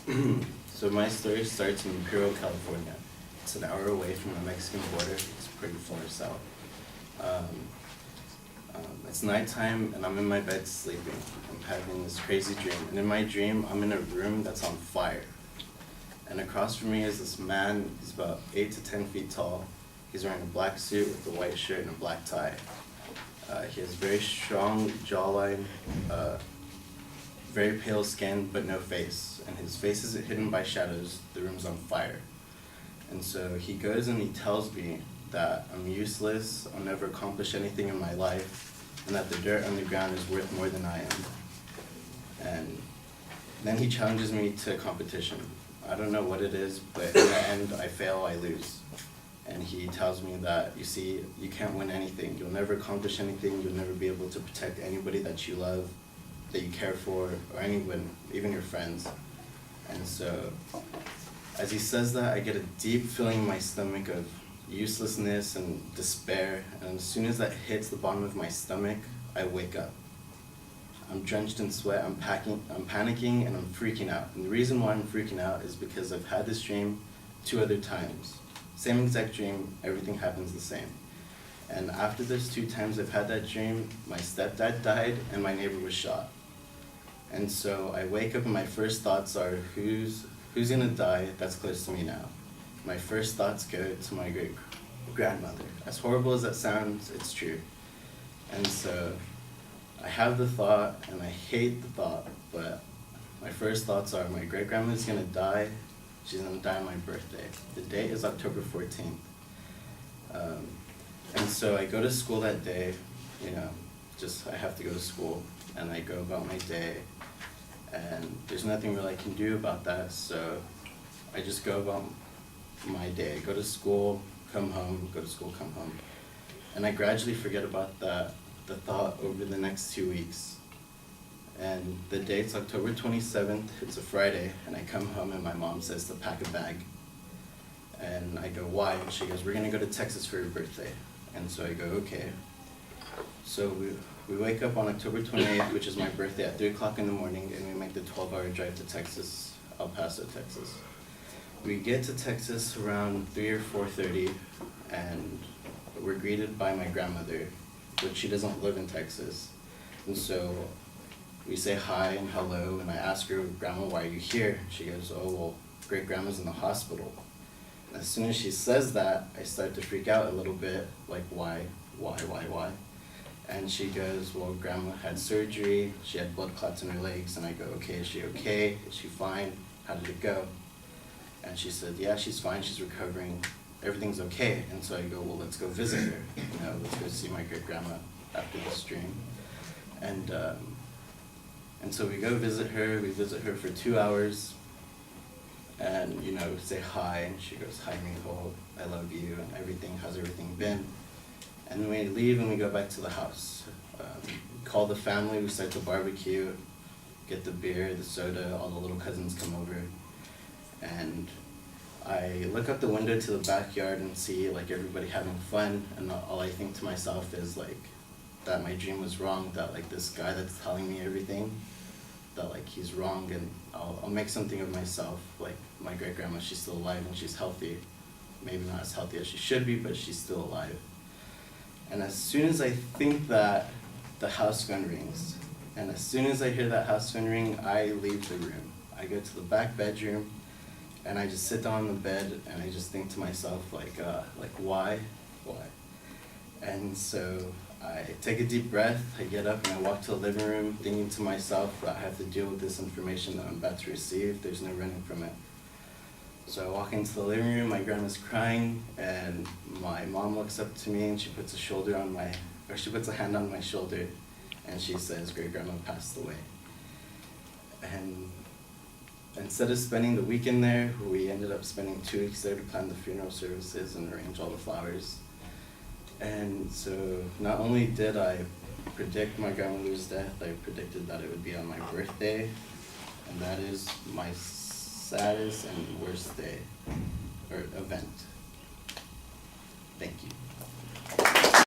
So my story starts in Imperial, California. It's an hour away from the Mexican border. It's pretty far south. Um, it's nighttime and I'm in my bed sleeping. I'm having this crazy dream. And in my dream, I'm in a room that's on fire. And across from me is this man. He's about 8 to 10 feet tall. He's wearing a black suit with a white shirt and a black tie. He has very strong jawline, very pale skin, but no face. And his face is hidden by shadows. The room's on fire. And so he goes and he tells me that I'm useless, I'll never accomplish anything in my life, and that the dirt on the ground is worth more than I am. And then he challenges me to a competition. I don't know what it is, but in the end, I fail, I lose. And he tells me that, you see, you can't win anything. You'll never accomplish anything. You'll never be able to protect anybody that you love, that you care for, or anyone, even your friends. And so, as he says that, I get a deep feeling in my stomach of uselessness and despair. And as soon as that hits the bottom of my stomach, I wake up. I'm drenched in sweat, I'm panicking, and I'm freaking out. And the reason why I'm freaking out is because I've had this dream 2 other times. Same exact dream, everything happens the same. And after those 2 times I've had that dream, my stepdad died and my neighbor was shot. And so I wake up and my first thoughts are, who's gonna die that's close to me now? My first thoughts go to my great-grandmother. As horrible as that sounds, it's true. And so I have the thought, and I hate the thought, but my first thoughts are, my great-grandmother's gonna die. She's gonna die on my birthday. The date is October 14th. And so I go to school that day, I have to go to school, and I go about my day, and there's nothing really I can do about that, so I just go about my day. I go to school, come home, go to school, come home. And I gradually forget about the thought over the next 2 weeks. And the date's October 27th, it's a Friday, and I come home and my mom says to pack a bag. And I go, why? And she goes, we're gonna go to Texas for your birthday. And so I go, okay. So we wake up on October 28th, which is my birthday, at 3 o'clock in the morning, and we make the 12-hour drive to Texas, El Paso, Texas. We get to Texas around 3 or 4:30, and we're greeted by my grandmother, but she doesn't live in Texas. And so we say hi and hello, and I ask her, Grandma, why are you here? She goes, oh, well, great-grandma's in the hospital. And as soon as she says that, I start to freak out a little bit, like, why? And she goes, well, Grandma had surgery, she had blood clots in her legs, and I go, okay, is she okay? Is she fine? How did it go? And she said, yeah, she's fine, she's recovering, everything's okay. And so I go, well, let's go visit her, let's go see my great-grandma after this dream. And so we go visit her, for 2 hours, and, say hi, and she goes, hi, Mijo, I love you, and everything, how's everything been? And then we leave and we go back to the house. Call the family, we start the barbecue, get the beer, the soda, all the little cousins come over. And I look up the window to the backyard and see everybody having fun, and all I think to myself is that my dream was wrong, that this guy that's telling me everything, that he's wrong, and I'll make something of myself. My great-grandma, she's still alive and she's healthy. Maybe not as healthy as she should be, but she's still alive. And as soon as I think that, the house phone rings. And as soon as I hear that house phone ring, I leave the room. I go to the back bedroom, and I just sit down on the bed, and I just think to myself, why? And so I take a deep breath, I get up, and I walk to the living room, thinking to myself that I have to deal with this information that I'm about to receive. There's no running from it. So I walk into the living room, my grandma's crying, and my mom looks up to me, and she puts a hand on my shoulder, and she says, great-grandma passed away. And instead of spending the weekend there, we ended up spending 2 weeks there to plan the funeral services and arrange all the flowers. And so not only did I predict my grandmother's death, I predicted that it would be on my birthday, and that is my saddest and worst day, or event. Thank you.